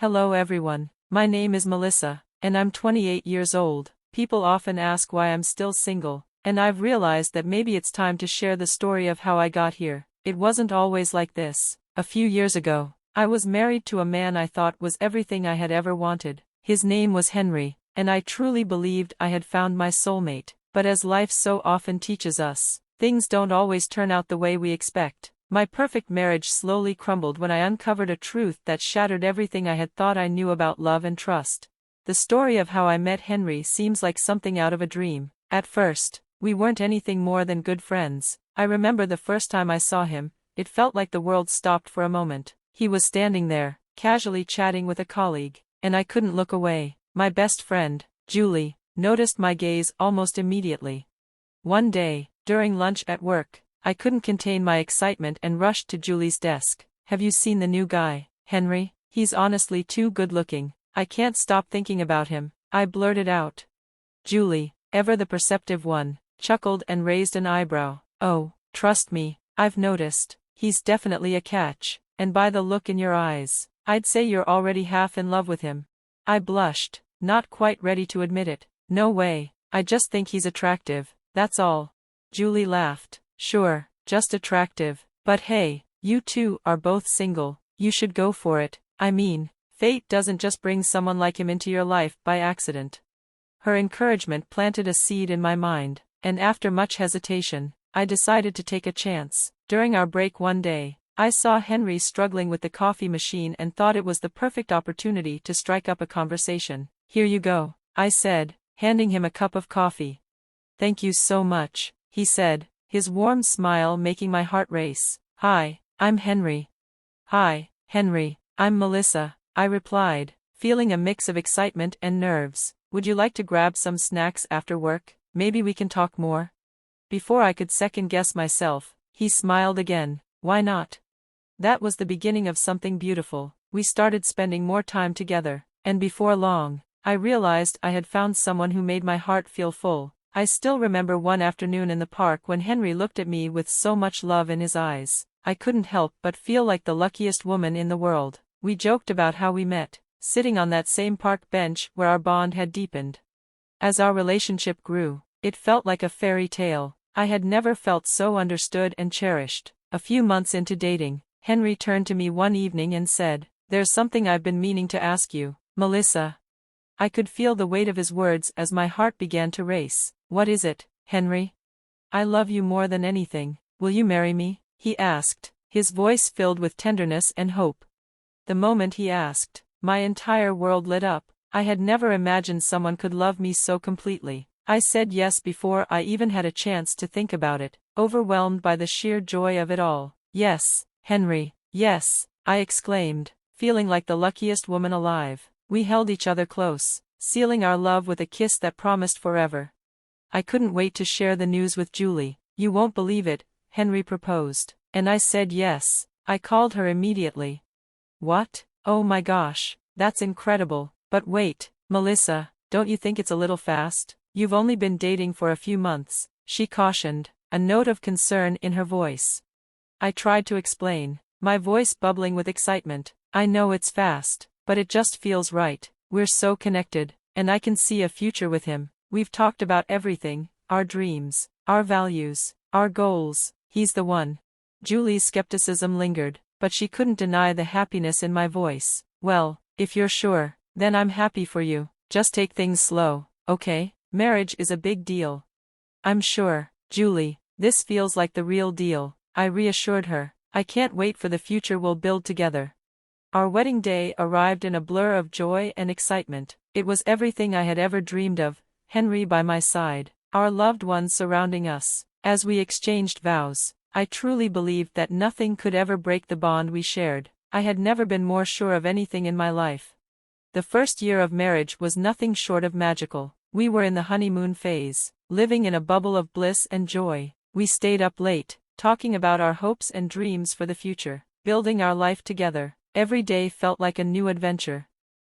Hello everyone, my name is Melissa, and I'm 28 years old. People often ask why I'm still single, and I've realized that maybe it's time to share the story of how I got here. It wasn't always like this. A few years ago, I was married to a man I thought was everything I had ever wanted. His name was Henry, and I truly believed I had found my soulmate. But as life so often teaches us, things don't always turn out the way we expect. My perfect marriage slowly crumbled when I uncovered a truth that shattered everything I had thought I knew about love and trust. The story of how I met Henry seems like something out of a dream. At first, we weren't anything more than good friends. I remember the first time I saw him, it felt like the world stopped for a moment. He was standing there, casually chatting with a colleague, and I couldn't look away. My best friend, Julie, noticed my gaze almost immediately. One day, during lunch at work, I couldn't contain my excitement and rushed to Julie's desk. "Have you seen the new guy, Henry? He's honestly too good-looking. I can't stop thinking about him," I blurted out. Julie, ever the perceptive one, chuckled and raised an eyebrow. "Oh, trust me, I've noticed. He's definitely a catch, and by the look in your eyes, I'd say you're already half in love with him." I blushed, not quite ready to admit it. "No way, I just think he's attractive, that's all." Julie laughed. "Sure, just attractive, but hey, you two are both single, you should go for it. I mean, fate doesn't just bring someone like him into your life by accident." Her encouragement planted a seed in my mind, and after much hesitation, I decided to take a chance. During our break one day, I saw Henry struggling with the coffee machine and thought it was the perfect opportunity to strike up a conversation. "Here you go," I said, handing him a cup of coffee. "Thank you so much," he said, his warm smile making my heart race. "Hi, I'm Henry." "Hi, Henry, I'm Melissa," I replied, feeling a mix of excitement and nerves. "Would you like to grab some snacks after work? Maybe we can talk more?" Before I could second-guess myself, he smiled again. "Why not?" That was the beginning of something beautiful. We started spending more time together, and before long, I realized I had found someone who made my heart feel full. I still remember one afternoon in the park when Henry looked at me with so much love in his eyes. I couldn't help but feel like the luckiest woman in the world. We joked about how we met, sitting on that same park bench where our bond had deepened. As our relationship grew, it felt like a fairy tale. I had never felt so understood and cherished. A few months into dating, Henry turned to me one evening and said, "There's something I've been meaning to ask you, Melissa." I could feel the weight of his words as my heart began to race. "What is it, Henry?" "I love you more than anything. Will you marry me?" he asked, his voice filled with tenderness and hope. The moment he asked, my entire world lit up. I had never imagined someone could love me so completely. I said yes before I even had a chance to think about it, overwhelmed by the sheer joy of it all. "Yes, Henry, yes," I exclaimed, feeling like the luckiest woman alive. We held each other close, sealing our love with a kiss that promised forever. I couldn't wait to share the news with Julie. "You won't believe it," Henry proposed, and I said yes. I called her immediately. "What? Oh my gosh, that's incredible, but wait, Melissa, don't you think it's a little fast? You've only been dating for a few months," she cautioned, a note of concern in her voice. I tried to explain, my voice bubbling with excitement. "I know it's fast, but it just feels right. We're so connected, and I can see a future with him. We've talked about everything, our dreams, our values, our goals. He's the one." Julie's skepticism lingered, but she couldn't deny the happiness in my voice. "Well, if you're sure, then I'm happy for you. Just take things slow, okay? Marriage is a big deal." "I'm sure, Julie, this feels like the real deal," I reassured her. "I can't wait for the future we'll build together." Our wedding day arrived in a blur of joy and excitement. It was everything I had ever dreamed of, Henry by my side, our loved ones surrounding us. As we exchanged vows, I truly believed that nothing could ever break the bond we shared. I had never been more sure of anything in my life. The first year of marriage was nothing short of magical. We were in the honeymoon phase, living in a bubble of bliss and joy. We stayed up late, talking about our hopes and dreams for the future, building our life together. Every day felt like a new adventure.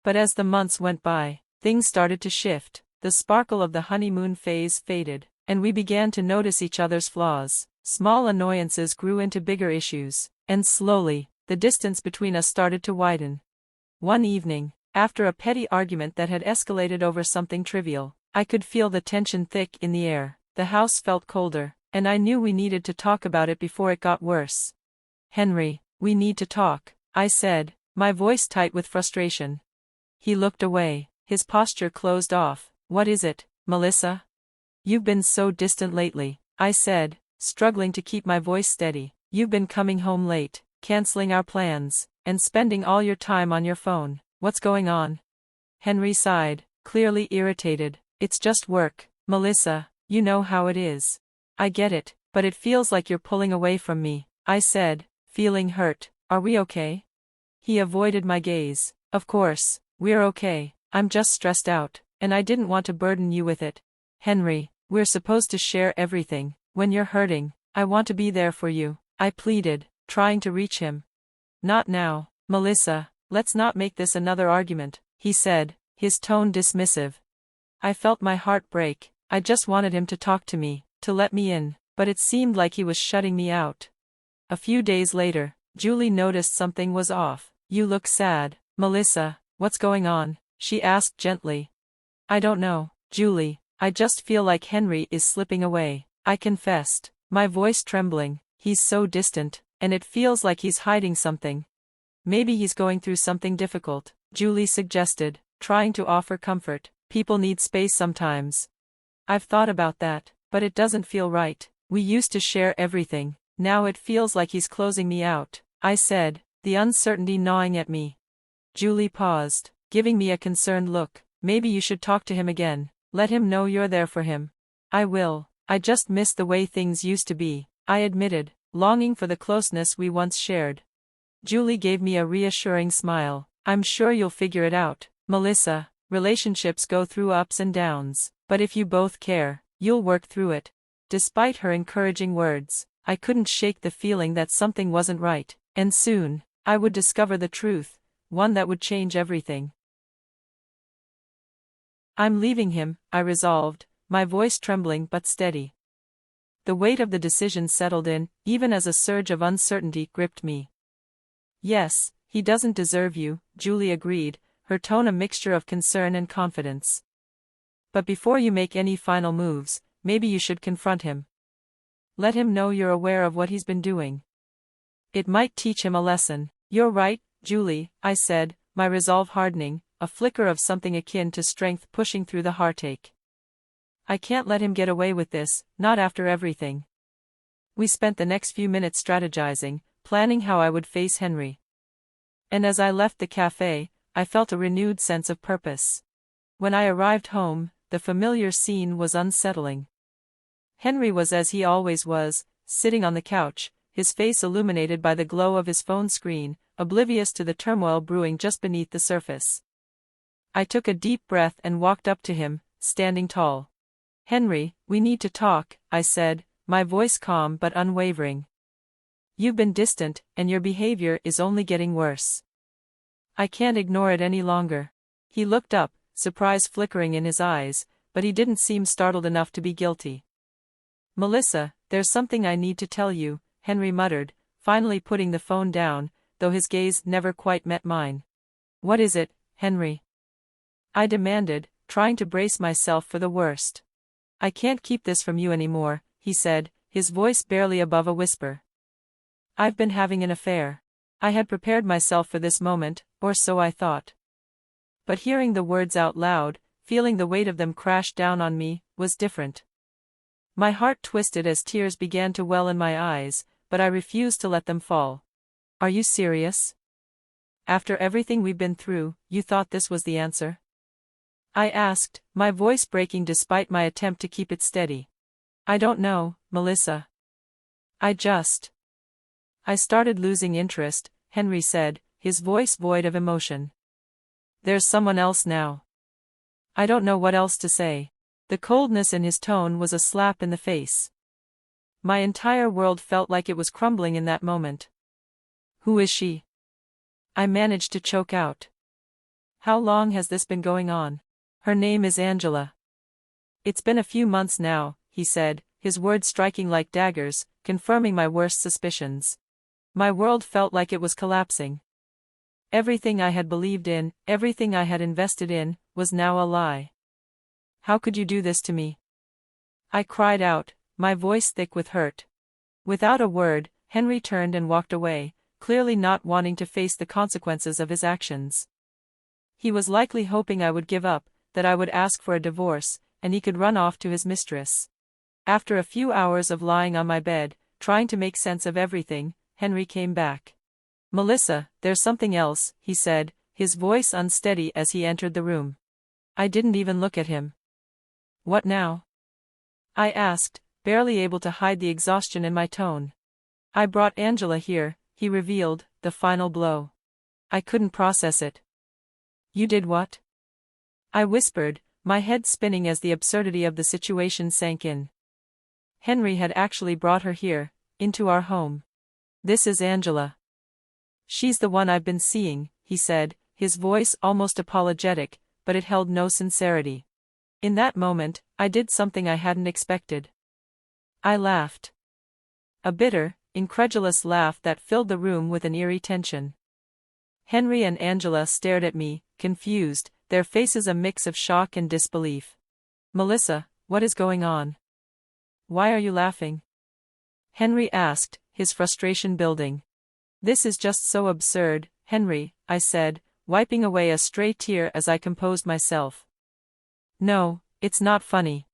But as the months went by, things started to shift. The sparkle of the honeymoon phase faded, and we began to notice each other's flaws. Small annoyances grew into bigger issues, and slowly, the distance between us started to widen. One evening, after a petty argument that had escalated over something trivial, I could feel the tension thick in the air. The house felt colder, and I knew we needed to talk about it before it got worse. "Henry, we need to talk," I said, my voice tight with frustration. He looked away, his posture closed off. "What is it, Melissa? You've been so distant lately," I said, struggling to keep my voice steady. "You've been coming home late, canceling our plans, and spending all your time on your phone. What's going on?" Henry sighed, clearly irritated. "It's just work, Melissa, you know how it is." "I get it, but it feels like you're pulling away from me," I said, feeling hurt. "Are we okay?" He avoided my gaze. "Of course, we're okay. I'm just stressed out, and I didn't want to burden you with it. Henry, we're supposed to share everything. When you're hurting, I want to be there for you," I pleaded, trying to reach him. "Not now, Melissa, let's not make this another argument," he said, his tone dismissive. I felt my heart break. I just wanted him to talk to me, to let me in, but it seemed like he was shutting me out. A few days later, Julie noticed something was off. "You look sad, Melissa, what's going on?" she asked gently. "I don't know, Julie, I just feel like Henry is slipping away," I confessed, my voice trembling. "He's so distant, and it feels like he's hiding something." "Maybe he's going through something difficult," Julie suggested, trying to offer comfort. "People need space sometimes." "I've thought about that, but it doesn't feel right. We used to share everything, now it feels like he's closing me out," I said, the uncertainty gnawing at me. Julie paused, giving me a concerned look. "Maybe you should talk to him again, let him know you're there for him." "I will, I just miss the way things used to be," I admitted, longing for the closeness we once shared. Julie gave me a reassuring smile. "I'm sure you'll figure it out, Melissa. Relationships go through ups and downs, but if you both care, you'll work through it." Despite her encouraging words, I couldn't shake the feeling that something wasn't right, and soon, I would discover the truth, one that would change everything. "I'm leaving him," I resolved, my voice trembling but steady. The weight of the decision settled in, even as a surge of uncertainty gripped me. "Yes, he doesn't deserve you," Julie agreed, her tone a mixture of concern and confidence. "But before you make any final moves, maybe you should confront him. Let him know you're aware of what he's been doing. It might teach him a lesson." "You're right, Julie," I said, my resolve hardening, a flicker of something akin to strength pushing through the heartache. "I can't let him get away with this, not after everything." We spent the next few minutes strategizing, planning how I would face Henry. And as I left the cafe, I felt a renewed sense of purpose. When I arrived home, the familiar scene was unsettling. Henry was as he always was, sitting on the couch, his face illuminated by the glow of his phone screen, oblivious to the turmoil brewing just beneath the surface. I took a deep breath and walked up to him, standing tall. "Henry, we need to talk," I said, my voice calm but unwavering. "You've been distant, and your behavior is only getting worse. I can't ignore it any longer." He looked up, surprise flickering in his eyes, but he didn't seem startled enough to be guilty. "Melissa, there's something I need to tell you," Henry muttered, finally putting the phone down, though his gaze never quite met mine. "What is it, Henry?" I demanded, trying to brace myself for the worst. "I can't keep this from you anymore," he said, his voice barely above a whisper. "I've been having an affair." I had prepared myself for this moment, or so I thought. But hearing the words out loud, feeling the weight of them crash down on me, was different. My heart twisted as tears began to well in my eyes, but I refused to let them fall. "Are you serious? After everything we've been through, you thought this was the answer?" I asked, my voice breaking despite my attempt to keep it steady. "I don't know, Melissa. I started losing interest," Henry said, his voice void of emotion. "There's someone else now." I don't know what else to say. The coldness in his tone was a slap in the face. My entire world felt like it was crumbling in that moment. "Who is she?" I managed to choke out. "How long has this been going on?" "Her name is Angela." "It's been a few months now," he said, his words striking like daggers, confirming my worst suspicions. My world felt like it was collapsing. Everything I had believed in, everything I had invested in, was now a lie. How could you do this to me? I cried out, my voice thick with hurt. Without a word, Henry turned and walked away, clearly not wanting to face the consequences of his actions. He was likely hoping I would give up, that I would ask for a divorce, and he could run off to his mistress. After a few hours of lying on my bed, trying to make sense of everything, Henry came back. Melissa, there's something else, he said, his voice unsteady as he entered the room. I didn't even look at him. What now? I asked, barely able to hide the exhaustion in my tone. I brought Angela here, he revealed, the final blow. I couldn't process it. You did what? I whispered, my head spinning as the absurdity of the situation sank in. Henry had actually brought her here, into our home. This is Angela. She's the one I've been seeing, he said, his voice almost apologetic, but it held no sincerity. In that moment, I did something I hadn't expected. I laughed. A bitter, incredulous laugh that filled the room with an eerie tension. Henry and Angela stared at me, confused, their faces a mix of shock and disbelief. Melissa, what is going on? Why are you laughing? Henry asked, his frustration building. This is just so absurd, Henry, I said, wiping away a stray tear as I composed myself. No, it's not funny.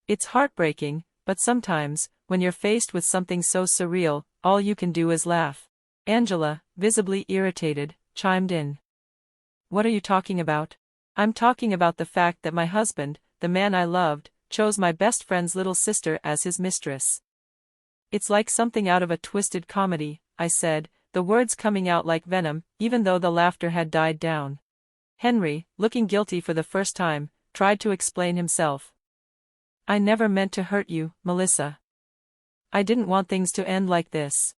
It's heartbreaking, but sometimes, when you're faced with something so surreal, all you can do is laugh. Angela, visibly irritated, chimed in. What are you talking about? I'm talking about the fact that my husband, the man I loved, chose my best friend's little sister as his mistress. It's like something out of a twisted comedy, I said, the words coming out like venom, even though the laughter had died down. Henry, looking guilty for the first time, tried to explain himself. I never meant to hurt you, Melissa. I didn't want things to end like this.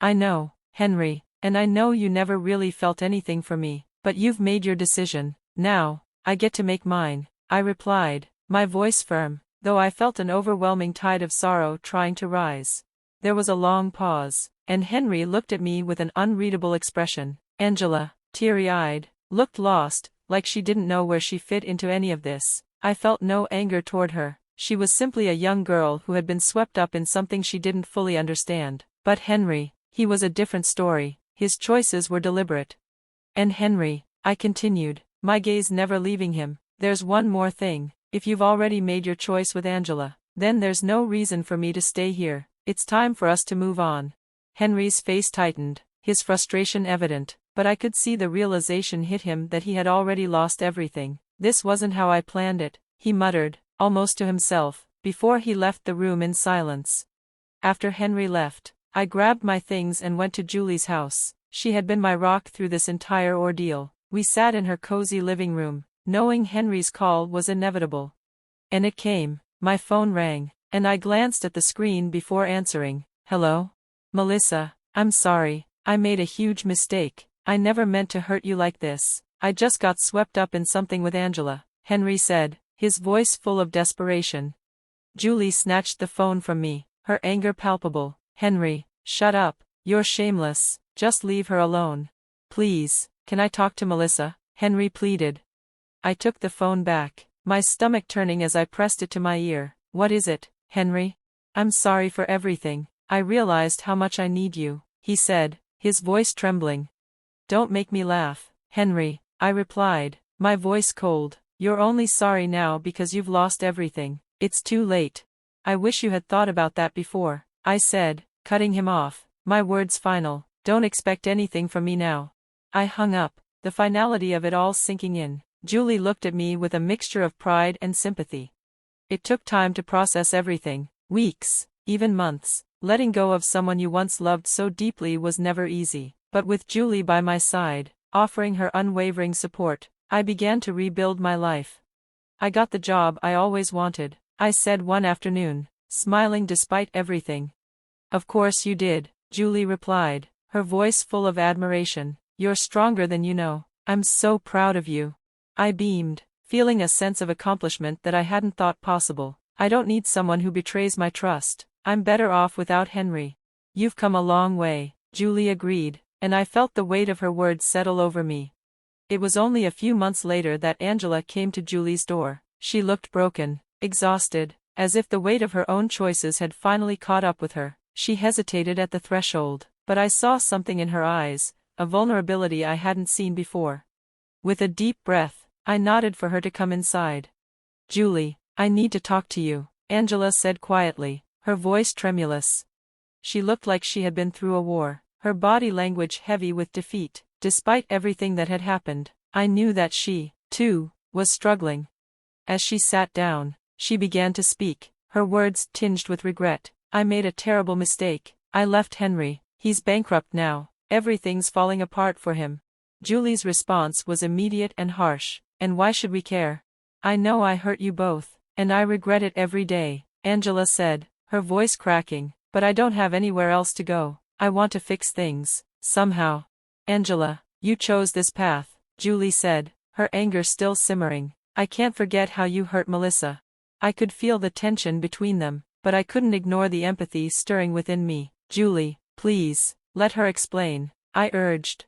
I know, Henry, and I know you never really felt anything for me, but you've made your decision. Now, I get to make mine, I replied, my voice firm, though I felt an overwhelming tide of sorrow trying to rise. There was a long pause, and Henry looked at me with an unreadable expression. Angela, teary-eyed, looked lost, like she didn't know where she fit into any of this. I felt no anger toward her. She was simply a young girl who had been swept up in something she didn't fully understand. But Henry, he was a different story. His choices were deliberate. And Henry, I continued, my gaze never leaving him, there's one more thing. If you've already made your choice with Angela, then there's no reason for me to stay here. It's time for us to move on. Henry's face tightened, his frustration evident, but I could see the realization hit him that he had already lost everything. This wasn't how I planned it, he muttered, almost to himself, before he left the room in silence. After Henry left, I grabbed my things and went to Julie's house. She had been my rock through this entire ordeal. We sat in her cozy living room, knowing Henry's call was inevitable. And it came. My phone rang, and I glanced at the screen before answering. Hello? Melissa, I'm sorry, I made a huge mistake. I never meant to hurt you like this. I just got swept up in something with Angela, Henry said, his voice full of desperation. Julie snatched the phone from me, her anger palpable. Henry, shut up, you're shameless, just leave her alone. Please, can I talk to Melissa? Henry pleaded. I took the phone back, my stomach turning as I pressed it to my ear. What is it, Henry? I'm sorry for everything. I realized how much I need you, he said, his voice trembling. Don't make me laugh, Henry, I replied, my voice cold. You're only sorry now because you've lost everything. It's too late. I wish you had thought about that before, I said, cutting him off, my words final. Don't expect anything from me now. I hung up, the finality of it all sinking in. Julie looked at me with a mixture of pride and sympathy. It took time to process everything, weeks, even months. Letting go of someone you once loved so deeply was never easy, but with Julie by my side, offering her unwavering support, I began to rebuild my life. I got the job I always wanted, I said one afternoon, smiling despite everything. Of course you did, Julie replied, her voice full of admiration. You're stronger than you know. I'm so proud of you. I beamed, feeling a sense of accomplishment that I hadn't thought possible. I don't need someone who betrays my trust. I'm better off without Henry. You've come a long way, Julie agreed, and I felt the weight of her words settle over me. It was only a few months later that Angela came to Julie's door. She looked broken, exhausted, as if the weight of her own choices had finally caught up with her. She hesitated at the threshold, but I saw something in her eyes, a vulnerability I hadn't seen before. With a deep breath, I nodded for her to come inside. "Julie, I need to talk to you," Angela said quietly, her voice tremulous. She looked like she had been through a war, her body language heavy with defeat. Despite everything that had happened, I knew that she, too, was struggling. As she sat down, she began to speak, her words tinged with regret. "I made a terrible mistake. I left Henry. He's bankrupt now. Everything's falling apart for him." Julie's response was immediate and harsh. "And why should we care? I know I hurt you both, and I regret it every day," Angela said, her voice cracking, "but I don't have anywhere else to go. I want to fix things, somehow." "Angela, you chose this path," Julie said, her anger still simmering. "I can't forget how you hurt Melissa." I could feel the tension between them, but I couldn't ignore the empathy stirring within me. "Julie, please, let her explain," I urged.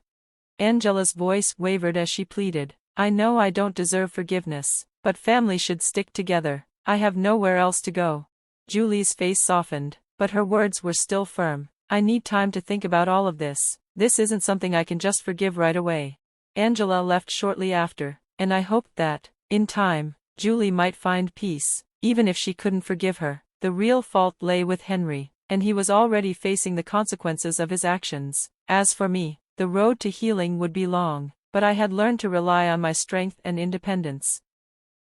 Angela's voice wavered as she pleaded. "I know I don't deserve forgiveness, but family should stick together. I have nowhere else to go." Julie's face softened, but her words were still firm. "I need time to think about all of this. This isn't something I can just forgive right away." Angela left shortly after, and I hoped that, in time, Julie might find peace, even if she couldn't forgive her. The real fault lay with Henry, and he was already facing the consequences of his actions. As for me, the road to healing would be long, but I had learned to rely on my strength and independence.